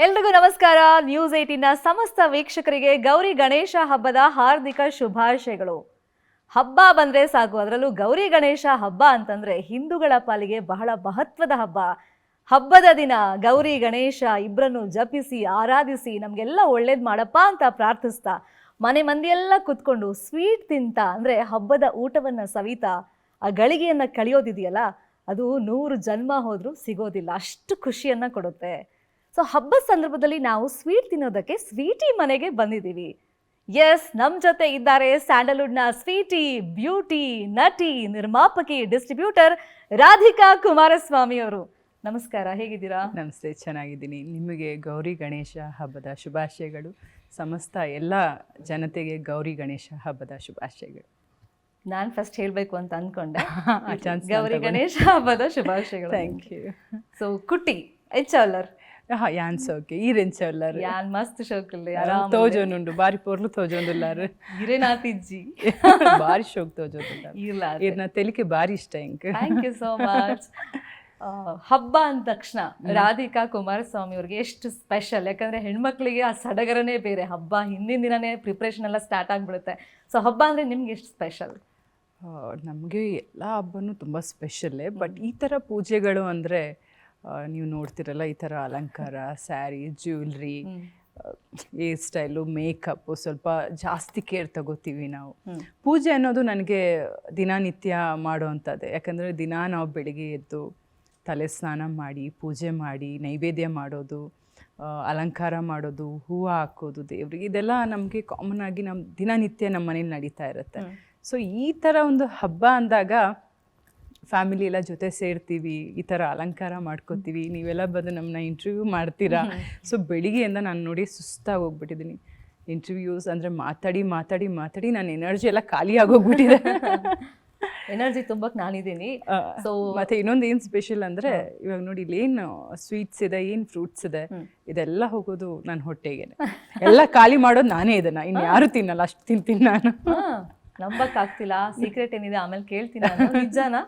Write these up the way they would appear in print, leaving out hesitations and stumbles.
ಎಲ್ರಿಗೂ ನಮಸ್ಕಾರ. ನ್ಯೂಸ್ 18ನ ಸಮಸ್ತ ವೀಕ್ಷಕರಿಗೆ ಗೌರಿ ಗಣೇಶ ಹಬ್ಬದ ಹಾರ್ದಿಕ ಶುಭಾಶಯಗಳು. ಹಬ್ಬ ಬಂದ್ರೆ ಸಾಕು, ಅದರಲ್ಲೂ ಗೌರಿ ಗಣೇಶ ಹಬ್ಬ ಅಂತಂದ್ರೆ ಹಿಂದೂಗಳ ಪಾಲಿಗೆ ಬಹಳ ಮಹತ್ವದ ಹಬ್ಬ. ಹಬ್ಬದ ದಿನ ಗೌರಿ ಗಣೇಶ ಇಬ್ಬರನ್ನು ಜಪಿಸಿ ಆರಾಧಿಸಿ ನಮ್ಗೆಲ್ಲ ಒಳ್ಳೇದ್ ಮಾಡಪ್ಪ ಅಂತ ಪ್ರಾರ್ಥಿಸ್ತಾ ಮನೆ ಮಂದಿಯೆಲ್ಲ ಕುತ್ಕೊಂಡು ಸ್ವೀಟ್ ತಿಂತ ಅಂದ್ರೆ ಹಬ್ಬದ ಊಟವನ್ನ ಸವಿತಾ ಆ ಗಳಿಗೆಯನ್ನ ಕಳಿಯೋದಿದೆಯಲ್ಲ, ಅದು 100 ಜನ್ಮ ಹೋದ್ರೂ ಸಿಗೋದಿಲ್ಲ, ಅಷ್ಟು ಖುಷಿಯನ್ನ ಕೊಡುತ್ತೆ. ಸೊ ಹಬ್ಬದ ಸಂದರ್ಭದಲ್ಲಿ ನಾವು ಸ್ವೀಟ್ ತಿನ್ನೋದಕ್ಕೆ ಸ್ವೀಟಿ ಮನೆಗೆ ಬಂದಿದ್ದೀವಿ. ಎಸ್, ನಮ್ಮ ಜೊತೆ ಇದ್ದಾರೆ ಸ್ಯಾಂಡಲ್ವುಡ್ನ ಸ್ವೀಟಿ, ಬ್ಯೂಟಿ, ನಟಿ, ನಿರ್ಮಾಪಕಿ, ಡಿಸ್ಟ್ರಿಬ್ಯೂಟರ್ ರಾಧಿಕಾ ಕುಮಾರಸ್ವಾಮಿ ಅವರು. ನಮಸ್ಕಾರ, ಹೇಗಿದ್ದೀರಾ? ನಮಸ್ತೆ, ಚೆನ್ನಾಗಿದ್ದೀನಿ. ನಿಮಗೆ ಗೌರಿ ಗಣೇಶ ಹಬ್ಬದ ಶುಭಾಶಯಗಳು. ಸಮಸ್ತ ಎಲ್ಲ ಜನತೆಗೆ ಗೌರಿ ಗಣೇಶ ಹಬ್ಬದ ಶುಭಾಶಯಗಳು. ನಾನು ಫಸ್ಟ್ ಹೇಳಬೇಕು ಅಂತ ಅಂದ್ಕೊಂಡೆ. ಗೌರಿ ಗಣೇಶ ಹಬ್ಬದ ಶುಭಾಶಯಗಳು. Thank you. ಸೊ ಕುಟ್ಟಿ ಎಂಚಲ್ಲರ್ ಯಾನ್ ಸೋಕೆ ಈರೆಂಚಲ್ಲರ್ ಯಾನ್ ಮಸ್ತ್ ಶೋಕಲ್ ತೋಜೋನುಂಡು ಬಾರಿ ಪೊರ್ಲು ತೋಜೊಂದುಲ್ಲಾರ್ ಇರೇನಾತಿಜ್ಜಿ ಬಾರಿ ಶೋಕ್ ತೋಜೊಂದುಲ್ಲಾರ್ ಇಲ್ಲ ಇರ್ನ ತೆಲಿಕೆ ಬಾರಿ ಇಷ್ಟ ಇಂಕ್. Thank you so much. ಹಬ್ಬ ಅಂದ ತಕ್ಷಣ ರಾಧಿಕಾ ಕುಮಾರಸ್ವಾಮಿ ಅವ್ರಿಗೆ ಎಷ್ಟು ಸ್ಪೆಷಲ್, ಯಾಕಂದ್ರೆ ಹೆಣ್ಮಕ್ಳಿಗೆ ಆ ಸಡಗರನೇ ಬೇರೆ. ಹಬ್ಬ ಹಿಂದಿನ ದಿನನೇ ಪ್ರಿಪ್ರೇಷನ್ ಎಲ್ಲ ಸ್ಟಾರ್ಟ್ ಆಗಿಬಿಡುತ್ತೆ. ಸೊ ಹಬ್ಬ ಅಂದ್ರೆ ನಿಮ್ಗೆ ಎಷ್ಟು ಸ್ಪೆಷಲ್? ನಮಗೆ ಎಲ್ಲ ಹಬ್ಬನೂ ತುಂಬ ಸ್ಪೆಷಲ್ಲೇ. ಬಟ್ ಈ ಥರ ಪೂಜೆಗಳು ಅಂದರೆ ನೀವು ನೋಡ್ತಿರಲ್ಲ, ಈ ಥರ ಅಲಂಕಾರ, sari, jewellery, hair style, makeup ಸ್ವಲ್ಪ ಜಾಸ್ತಿ ಕೇರ್ ತಗೋತೀವಿ ನಾವು. ಪೂಜೆ ಅನ್ನೋದು ನನಗೆ ದಿನನಿತ್ಯ ಮಾಡೋವಂಥದ್ದೇ. ಯಾಕಂದರೆ ದಿನ ನಾವು ಬೆಳಿಗ್ಗೆ ಎದ್ದು ತಲೆ ಸ್ನಾನ ಮಾಡಿ ಪೂಜೆ ಮಾಡಿ ನೈವೇದ್ಯ ಮಾಡೋದು, ಅಲಂಕಾರ ಮಾಡೋದು, ಹೂವು ಹಾಕೋದು ದೇವ್ರಿಗೆ, ಇದೆಲ್ಲ ನಮಗೆ ಕಾಮನ್ ಆಗಿ ನಮ್ಮ ದಿನನಿತ್ಯ ನಮ್ಮ ಮನೇಲಿ ನಡೀತಾ ಇರುತ್ತೆ. ಸೊ ಈ ಥರ ಒಂದು ಹಬ್ಬ ಅಂದಾಗ ಫ್ಯಾಮಿಲಿ ಎಲ್ಲ ಜೊತೆ ಸೇರ್ತೀವಿ, ಈ ಥರ ಅಲಂಕಾರ ಮಾಡ್ಕೋತೀವಿ. ನೀವೆಲ್ಲ ಬಂದು ನಮ್ಮನ್ನ ಇಂಟರ್ವ್ಯೂ ಮಾಡ್ತೀರಾ. ಸೊ ಬೆಳಿಗ್ಗೆಯಿಂದ ನಾನು ನೋಡಿ ಸುಸ್ತಾಗಿ ಹೋಗ್ಬಿಟ್ಟಿದ್ದೀನಿ. ಇಂಟರ್ವ್ಯೂಸ್ ಅಂದರೆ ಮಾತಾಡಿ ಮಾತಾಡಿ ಮಾತಾಡಿ ನನ್ನ ಎನರ್ಜಿ ಎಲ್ಲ ಖಾಲಿ ಆಗೋಗ್ಬಿಟ್ಟಿದೆ. ಎನರ್ಜಿ ತುಂಬಕ್ಕೆ ನಾನಿದ್ದೀನಿ. ಸೊ ಮತ್ತೆ ಇನ್ನೊಂದು ಏನು ಸ್ಪೆಷಲ್ ಅಂದರೆ, ಇವಾಗ ನೋಡಿ ಇಲ್ಲಿ ಏನು ಸ್ವೀಟ್ಸ್ ಇದೆ, ಏನು ಫ್ರೂಟ್ಸ್ ಇದೆ, ಇದೆಲ್ಲ ಹೋಗೋದು ನನ್ನ ಹೊಟ್ಟೆಗೇನೆ. ಎಲ್ಲ ಖಾಲಿ ಮಾಡೋದು ನಾನೇ ಇದನ್ನು, ಇನ್ನು ಯಾರು ತಿನ್ನಲ್ಲ, ಅಷ್ಟು ತಿಂತೀನಿ ನಾನು. ನಂಬಕ್ ಆಗ್ತಿಲ್ಲ, ಸೀಕ್ರೆಟ್ ಏನಿದೆ ಆಮೇಲೆ ಕೇಳ್ತೀನಿ. ನಿಜಾನಾ?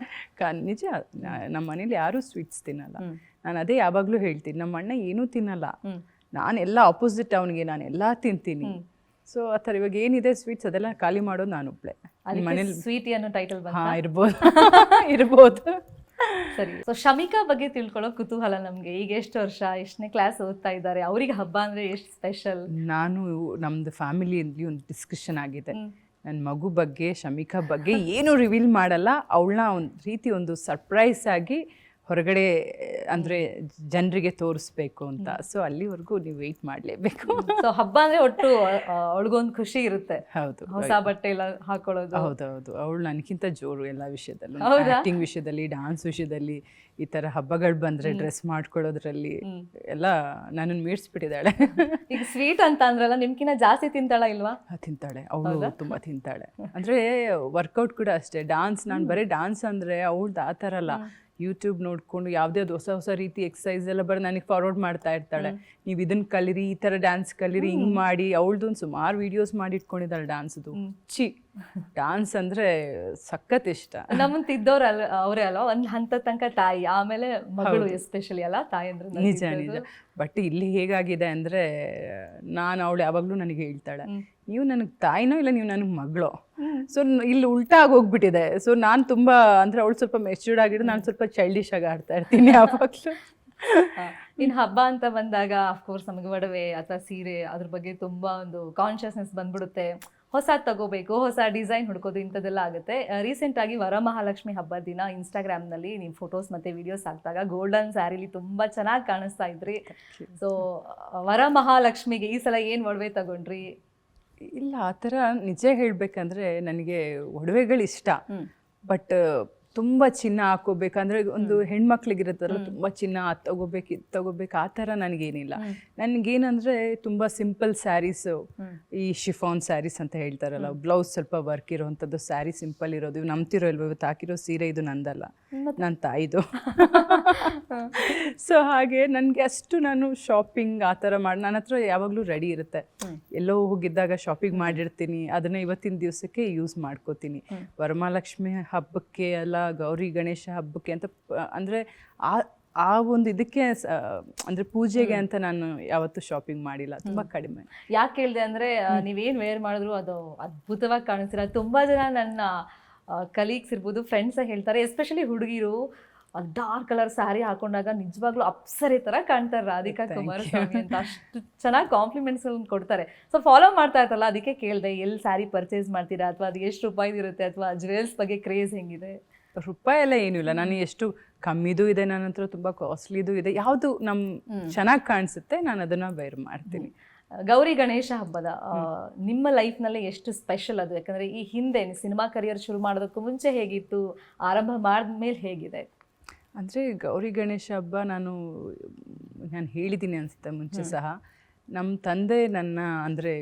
ನಿಜ. ನಮ್ಮ ಮನೇಲಿ ಯಾರೂ ಸ್ವೀಟ್ಸ್ ತಿನ್ನಲ್ಲ. ನಾನು ಅದೇ ಯಾವಾಗಲೂ ಹೇಳ್ತೀನಿ, ನಮ್ಮ ಅಣ್ಣ ಏನೂ ತಿನ್ನಲ್ಲ, ನಾನೆಲ್ಲ ಆಪೋಸಿಟ್ ಅವನಿಗೆ, ನಾನೆಲ್ಲ ತಿಂತೀನಿ. ಸೊ ಆ ಥರ ಇವಾಗ ಏನಿದೆ ಸ್ವೀಟ್ಸ್ ಅದೆಲ್ಲ ಖಾಲಿ ಮಾಡೋದು ನಾನು ಒಬ್ಳೆ. ಮನೇಲಿ ಸ್ವೀಟಿ ಅನ್ನೋ ಟೈಟಲ್ ಇರ್ಬೋದು ಇರ್ಬೋದು. ಸರಿ. ಸೊ ಶಮಿಕಾ ಬಗ್ಗೆ ತಿಳ್ಕೊಳ್ಳೋ ಕುತೂಹಲ ನಮ್ಗೆ. ಈಗ ಎಷ್ಟು ವರ್ಷ, ಎಷ್ಟನೇ ಕ್ಲಾಸ್ ಓದ್ತಾ ಇದ್ದಾರೆ, ಅವ್ರಿಗೆ ಹಬ್ಬ ಅಂದ್ರೆ ಎಷ್ಟು ಸ್ಪೆಷಲ್? ನಾನು ನಮ್ದು ಫ್ಯಾಮಿಲಿಯಲ್ಲಿ ಒಂದು ಡಿಸ್ಕಷನ್ ಆಗಿದೆ, ನನ್ನ ಮಗು ಬಗ್ಗೆ, ಶಮಿಕಾ ಬಗ್ಗೆ ಏನು ರಿವೀಲ್ ಮಾಡಲ್ಲ, ಅವಳನ್ನ ಒಂದು ರೀತಿ ಒಂದು ಸರ್ಪ್ರೈಸ್ ಆಗಿ ಹೊರಗಡೆ ಅಂದರೆ ಜನರಿಗೆ ತೋರಿಸ್ಬೇಕು ಅಂತ. ಸೊ ಅಲ್ಲಿವರೆಗೂ ನೀವು ವೆಯ್ಟ್ ಮಾಡಲೇಬೇಕು. ಸೊ ಹಬ್ಬ ಅಂದರೆ ಒಟ್ಟು ಅವಳಿಗೊಂದು ಖುಷಿ ಇರುತ್ತೆ. ಹೌದು, ಹೊಸ ಬಟ್ಟೆ ಎಲ್ಲ ಹಾಕೊಳ್ಳೋದು. ಹೌದೌದು, ಅವಳು ನನಗಿಂತ ಜೋರು ಎಲ್ಲ ವಿಷಯದಲ್ಲೂ, ಆ್ಯಕ್ಟಿಂಗ್ ವಿಷಯದಲ್ಲಿ, ಡಾನ್ಸ್ ವಿಷಯದಲ್ಲಿ, ಈ ಥರ ಹಬ್ಬಗಳು ಬಂದರೆ ಡ್ರೆಸ್ ಮಾಡ್ಕೊಳ್ಳೋದ್ರಲ್ಲಿ ಎಲ್ಲ ನನ್ನನ್ನು ಮೀರಿಸ್ಬಿಟ್ಟಿದ್ದಾಳೆ. ಈಗ ಸ್ವೀಟ್ ಅಂತ ಅಂದ್ರಲ್ಲ, ನಿಮ್ಕಿನ್ನ ಜಾಸ್ತಿ ತಿಂತಾಳ ಇಲ್ವಾ? ತಿಂತಾಳೆ ಅವಳು, ತುಂಬ ತಿಂತಾಳೆ. ಅಂದರೆ ವರ್ಕೌಟ್ ಕೂಡ ಅಷ್ಟೇ. ಡಾನ್ಸ್, ನಾನು ಬರೀ ಡಾನ್ಸ್ ಅಂದರೆ ಅವಳ್ದು ಆ ಥರ ಅಲ್ಲ, ಯೂಟ್ಯೂಬ್ ನೋಡಿಕೊಂಡು ಯಾವುದೇ ಹೊಸ ಹೊಸ ರೀತಿ ಎಕ್ಸಸೈಸ್ ಎಲ್ಲ ಬರೋ ನನಗೆ ಫಾರ್ವರ್ಡ್ ಮಾಡ್ತಾ ಇರ್ತಾಳೆ. ನೀವು ಇದನ್ನು ಕಲೀರಿ, ಈ ಥರ ಡ್ಯಾನ್ಸ್ ಕಲೀರಿ, ಹಿಂಗೆ ಮಾಡಿ. ಅವಳದೊಂದು ಸುಮಾರು ವೀಡಿಯೋಸ್ ಮಾಡಿ ಇಟ್ಕೊಂಡಿದ್ದಾಳೆ ಡ್ಯಾನ್ಸ್ದು. ಡಾನ್ಸ್ ಅಂದರೆ ಸಖತ್ ಇಷ್ಟ. ನಮ್ಮನ್ನ ತಿದ್ದವ್ರು ಅವರೇ ಅಲ್ವಾ, ಒಂದು ಹಂತ ತನಕ ತಾಯಿ, ಆಮೇಲೆ ಮಗಳು, ಎಸ್ಪೆಷಲಿ ಅಲ್ಲ ತಾಯಿ ಅಂದ್ರೆ. ನಿಜ ನಿಜ. ಬಟ್ ಇಲ್ಲಿ ಹೇಗಾಗಿದೆ ಅಂದರೆ, ನಾನು ಅವಳು ಯಾವಾಗಲೂ ನನಗೆ ಹೇಳ್ತಾಳೆ, ನೀವು ನನಗೆ ತಾಯಿನೋ ಇಲ್ಲ ನೀವು ನನಗೆ ಮಗಳೋ. ಸೊ ಇಲ್ಲಿ ಉಲ್ಟಾ ಆಗಿ ಹೋಗ್ಬಿಟ್ಟಿದೆ. ಸೊ ನಾನು ತುಂಬ ಅಂದರೆ ಅವಳು ಸ್ವಲ್ಪ ಮೆಚ್ಯೂರ್ಡ್ ಆಗಿದ್ದು, ನಾನು ಸ್ವಲ್ಪ ಚೈಲ್ಡಿಶ್ ಆಗಿ ಆಡ್ತಾ ಇರ್ತೀನಿ ಯಾವಾಗಲೂ. ಇನ್ನು ಹಬ್ಬ ಅಂತ ಬಂದಾಗ ಅಫ್ಕೋರ್ಸ್ ನಮಗೆ ಒಡವೆ ಅಥವಾ ಸೀರೆ ಅದ್ರ ಬಗ್ಗೆ ತುಂಬ ಒಂದು ಕಾನ್ಷಿಯಸ್ನೆಸ್ ಬಂದ್ಬಿಡುತ್ತೆ. ಹೊಸ ತಗೋಬೇಕು, ಹೊಸ ಡಿಸೈನ್ ಹುಡ್ಕೋದು, ಇಂಥದ್ದೆಲ್ಲ ಆಗುತ್ತೆ. ರೀಸೆಂಟ್ ಆಗಿ ವರಮಹಾಲಕ್ಷ್ಮಿ ಹಬ್ಬದ ದಿನ ಇನ್ಸ್ಟಾಗ್ರಾಮ್ನಲ್ಲಿ ನೀವು ಫೋಟೋಸ್ ಮತ್ತು ವಿಡಿಯೋಸ್ ಹಾಕಿದಾಗ ಗೋಲ್ಡನ್ ಸ್ಯಾರಿಲಿ ತುಂಬ ಚೆನ್ನಾಗಿ ಕಾಣಿಸ್ತಾ ಇದ್ರಿ. ಸೊ ವರಮಹಾಲಕ್ಷ್ಮಿಗೆ ಈ ಸಲ ಏನು ಒಡವೆ ತಗೊಂಡ್ರಿ? ಇಲ್ಲ, ಆ ಥರ ನಿಜ ಹೇಳಬೇಕಂದ್ರೆ ನನಗೆ ಒಡವೆಗಳು ಇಷ್ಟ. ಬಟ್ ತುಂಬ ಚಿನ್ನ ಹಾಕೋಬೇಕಂದ್ರೆ ಒಂದು ಹೆಣ್ಮಕ್ಳಿಗಿರುತ್ತಲ್ಲ, ತುಂಬ ಚಿನ್ನ ತಗೋಬೇಕು ಆ ಥರ ನನಗೇನಿಲ್ಲ. ನನಗೇನಂದರೆ ತುಂಬ ಸಿಂಪಲ್ ಸ್ಯಾರೀಸು, ಈ ಶಿಫಾನ್ ಸ್ಯಾರೀಸ್ ಅಂತ ಹೇಳ್ತಾರಲ್ಲ, ಬ್ಲೌಸ್ ಸ್ವಲ್ಪ ವರ್ಕ್ ಇರೋವಂಥದ್ದು ಸ್ಯಾರಿ ಸಿಂಪಲ್ ಇರೋದು. ಇವು ನಂಬ್ತಿರೋ ಇಲ್ವೋ, ಇವತ್ತು ಹಾಕಿರೋ ಸೀರೆ ಇದು ನಂದಲ್ಲ, ನನ್ನ ತಾಯಿದು. ಸೊ ಹಾಗೆ ನನಗೆ ಅಷ್ಟು ನಾನು ಶಾಪಿಂಗ್ ಆ ಥರ ಮಾಡಿ, ನನ್ನ ಹತ್ರ ಯಾವಾಗಲೂ ರೆಡಿ ಇರುತ್ತೆ. ಎಲ್ಲೋ ಹೋಗಿದ್ದಾಗ ಶಾಪಿಂಗ್ ಮಾಡಿರ್ತೀನಿ, ಅದನ್ನು ಇವತ್ತಿನ ದಿವಸಕ್ಕೆ ಯೂಸ್ ಮಾಡ್ಕೋತೀನಿ. ವರಮಹಾಲಕ್ಷ್ಮಿ ಹಬ್ಬಕ್ಕೆ ಎಲ್ಲ, ಗೌರಿ ಗಣೇಶ ಹಬ್ಬಕ್ಕೆ ಅಂತ ಅಂದರೆ ಆ ಒಂದು ಇದಕ್ಕೆ ಅಂದರೆ ಪೂಜೆಗೆ ಅಂತ ನಾನು ಯಾವತ್ತೂ ಶಾಪಿಂಗ್ ಮಾಡಿಲ್ಲ, ತುಂಬ ಕಡಿಮೆ. ಯಾಕೆ ಕೇಳಿದೆ ಅಂದರೆ ನೀವೇನು ವೇರ್ ಮಾಡಿದ್ರು ಅದು ಅದ್ಭುತವಾಗಿ ಕಾಣಿಸ್ತೀರ. ತುಂಬ ಜನ ನನ್ನ ಕಲೀಗ್ಸ್ ಇರ್ಬೋದು, ಫ್ರೆಂಡ್ಸ್ ಹೇಳ್ತಾರೆ, ಎಸ್ಪೆಷಲಿ ಹುಡುಗಿರು ಡಾರ್ಕ್ ಕಲರ್ ಸ್ಯಾರಿ ಹಾಕೊಂಡಾಗ ನಿಜವಾಗ್ಲೂ ಅಪ್ಸರೆ ಥರ ಕಾಣ್ತಾರೆ ರಾಧಿಕಾ ಕುಮಾರಸ್ವಾಮಿ ಅಂತ. ಅಷ್ಟು ಚೆನ್ನಾಗಿ ಕಾಂಪ್ಲಿಮೆಂಟ್ಸ್ಗಳನ್ನ ಕೊಡ್ತಾರೆ. ಸೊ ಫಾಲೋ ಮಾಡ್ತಾ ಇರ್ತಲ್ಲ, ಅದಕ್ಕೆ ಕೇಳಿದೆ ಎಲ್ಲಿ ಸ್ಯಾರಿ ಪರ್ಚೇಸ್ ಮಾಡ್ತೀರಾ, ಅಥವಾ ಅದು ಎಷ್ಟು ರೂಪಾಯಿದಿರುತ್ತೆ, ಅಥವಾ ಜ್ಯುವೆಲ್ಸ್ ಬಗ್ಗೆ ಕ್ರೇಜ್ ಹೆಂಗಿದೆ? ರೂಪಾಯಿ ಎಲ್ಲ ಏನೂ ಇಲ್ಲ, ನಾನು ಎಷ್ಟು ಕಮ್ಮಿದು ಇದೆ, ನನ್ನ ಹತ್ರ ತುಂಬ ಕಾಸ್ಟ್ಲಿದು ಇದೆ, ಯಾವುದು ಚೆನ್ನಾಗಿ ಕಾಣಿಸುತ್ತೆ ನಾನು ಅದನ್ನು ವೇರ್ ಮಾಡ್ತೀನಿ. ಗೌರಿ ಗಣೇಶ ಹಬ್ಬದ ನಿಮ್ಮ ಲೈಫ್ನಲ್ಲಿ ಎಷ್ಟು ಸ್ಪೆಷಲ್ ಅದು? ಯಾಕಂದರೆ ಈ ಹಿಂದೆ ಸಿನಿಮಾ ಕರಿಯರ್ ಶುರು ಮಾಡೋದಕ್ಕೂ ಮುಂಚೆ ಹೇಗಿತ್ತು, ಆರಂಭ ಮಾಡಿದ್ಮೇಲೆ ಹೇಗಿದೆ? ಅಂದರೆ ಗೌರಿ ಗಣೇಶ ಹಬ್ಬ ನಾನು ಹೇಳಿದ್ದೀನಿ ಅನಿಸುತ್ತೆ ಮುಂಚೆ ಸಹ. ನಮ್ಮ ತಂದೆ ನನ್ನ ಅಂದರೆ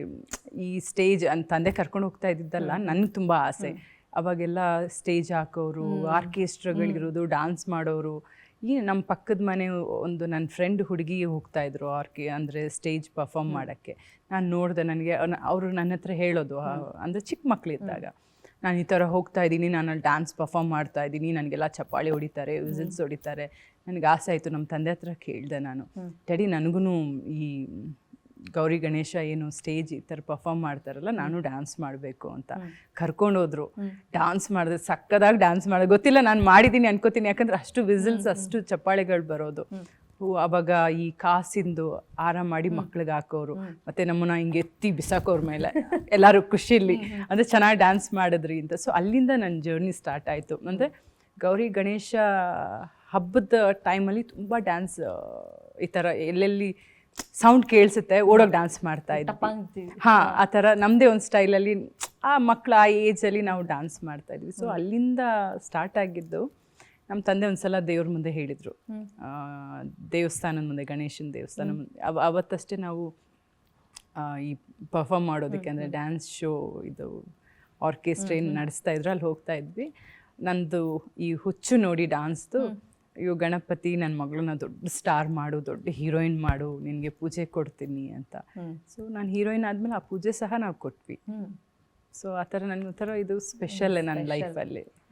ಈ ಸ್ಟೇಜ್ ತಂದೆ ಕರ್ಕೊಂಡು ಹೋಗ್ತಾ ಇದ್ದಿದ್ದಲ್ಲ, ನನಗೆ ತುಂಬ ಆಸೆ. ಅವಾಗೆಲ್ಲ ಸ್ಟೇಜ್ ಹಾಕೋರು, ಆರ್ಕೆಸ್ಟ್ರಾಗಳಿರೋದು, ಡ್ಯಾನ್ಸ್ ಮಾಡೋರು. ಈ ನಮ್ಮ ಪಕ್ಕದ ಮನೆ ಒಂದು ನನ್ನ ಫ್ರೆಂಡ್ ಹುಡುಗಿ ಹೋಗ್ತಾಯಿದ್ರು ಅಂದರೆ ಸ್ಟೇಜ್ ಪರ್ಫಾರ್ಮ್ ಮಾಡೋಕ್ಕೆ. ನಾನು ನೋಡಿದೆ, ನನಗೆ ಅವರು ನನ್ನ ಹತ್ರ ಹೇಳೋದು, ಅಂದರೆ ಚಿಕ್ಕ ಮಕ್ಕಳಿದ್ದಾಗ, ನಾನು ಈ ಥರ ಹೋಗ್ತಾ ಇದ್ದೀನಿ, ನಾನು ಅಲ್ಲಿ ಡ್ಯಾನ್ಸ್ ಪರ್ಫಾರ್ಮ್ ಮಾಡ್ತಾ ಇದ್ದೀನಿ, ನನಗೆಲ್ಲ ಚಪ್ಪಾಳಿ ಹೊಡಿತಾರೆ, ವಿಸಿಲ್ಸ್ ಹೊಡಿತಾರೆ. ನನಗೆ ಆಸೆ ಆಯಿತು. ನಮ್ಮ ತಂದೆ ಹತ್ರ ಕೇಳಿದೆ ನಾನು, ಡ್ಯಾಡಿ ನನಗೂ ಈ ಗೌರಿ ಗಣೇಶ ಏನು ಸ್ಟೇಜ್ ಈ ಥರ ಪರ್ಫಾರ್ಮ್ ಮಾಡ್ತಾರಲ್ಲ, ನಾನು ಡ್ಯಾನ್ಸ್ ಮಾಡಬೇಕು ಅಂತ. ಕರ್ಕೊಂಡೋದ್ರು, ಡ್ಯಾನ್ಸ್ ಮಾಡಿದೆ, ಸಕ್ಕದಾಗಿ ಡ್ಯಾನ್ಸ್ ಮಾಡಿದೆ. ಗೊತ್ತಿಲ್ಲ ನಾನು ಮಾಡಿದ್ದೀನಿ ಅನ್ಕೋತೀನಿ, ಯಾಕಂದರೆ ಅಷ್ಟು ವಿಸಿಲ್ಸ್, ಅಷ್ಟು ಚಪ್ಪಾಳೆಗಳು ಬರೋದು. ಅವಾಗ ಈ ಕಾಸಿಂದು ಹಾರ ಮಾಡಿ ಮಕ್ಳಿಗೆ ಹಾಕೋರು, ಮತ್ತು ನಮ್ಮನ್ನ ಹಿಂಗೆ ಎತ್ತಿ ಬಿಸಾಕೋರ ಮೇಲೆ ಎಲ್ಲರೂ ಖುಷಿಯಲ್ಲಿ, ಅಂದರೆ ಚೆನ್ನಾಗಿ ಡ್ಯಾನ್ಸ್ ಮಾಡಿದ್ರಿ ಅಂತ. ಸೊ ಅಲ್ಲಿಂದ ನನ್ನ ಜರ್ನಿ ಸ್ಟಾರ್ಟ್ ಆಯಿತು. ಅಂದರೆ ಗೌರಿ ಗಣೇಶ ಹಬ್ಬದ ಟೈಮಲ್ಲಿ ತುಂಬ ಡ್ಯಾನ್ಸ್, ಈ ಥರ ಎಲ್ಲೆಲ್ಲಿ ಸೌಂಡ್ ಕೇಳಿಸುತ್ತೆ ಓಡೋಗಿ ಡ್ಯಾನ್ಸ್ ಮಾಡ್ತಾ ಇದ್ವಿ. ಹಾಂ, ಆ ಥರ ನಮ್ಮದೇ ಒಂದು ಸ್ಟೈಲಲ್ಲಿ ಆ ಮಕ್ಕಳು ಆ ಏಜಲ್ಲಿ ನಾವು ಡ್ಯಾನ್ಸ್ ಮಾಡ್ತಾ ಇದ್ವಿ. ಸೊ ಅಲ್ಲಿಂದ ಸ್ಟಾರ್ಟ್ ಆಗಿದ್ದು. ನಮ್ಮ ತಂದೆ ಒಂದ್ಸಲ ದೇವ್ರ ಮುಂದೆ ಹೇಳಿದರು, ದೇವಸ್ಥಾನದ ಮುಂದೆ, ಗಣೇಶನ ದೇವಸ್ಥಾನ ಮುಂದೆ. ಅವತ್ತಷ್ಟೇ ನಾವು ಈ ಪರ್ಫಾರ್ಮ್ ಮಾಡೋದಕ್ಕೆ, ಅಂದರೆ ಡ್ಯಾನ್ಸ್ ಶೋ, ಇದು ಆರ್ಕೆಸ್ಟ್ರಾ ಏನು ನಡೆಸ್ತಾ ಇದ್ರು, ಅಲ್ಲಿ ಹೋಗ್ತಾ ಇದ್ವಿ. ನಂದು ಈ ಹುಚ್ಚು ನೋಡಿ ಡ್ಯಾನ್ಸ್ದು, ಅಯ್ಯೋ ಗಣಪತಿ, ನನ್ನ ಮಗಳನ್ನ ದೊಡ್ಡ ಸ್ಟಾರ್ ಮಾಡು, ದೊಡ್ಡ ಹೀರೋಯಿನ್ ಮಾಡು, ನಿನಗೆ ಪೂಜೆ ಕೊಡ್ತೀನಿ ಅಂತ. ಸೊ ನಾನು ಹೀರೋಯಿನ್ ಆದಮೇಲೆ ಆ ಪೂಜೆ ಸಹ ನಾವು ಕೊಟ್ವಿ. ಸೊ ಆ ಥರ ನನಗೊಂಥರ ಇದು ಸ್ಪೆಷಲ್ ನನ್ನ ಲೈಫಲ್ಲಿ.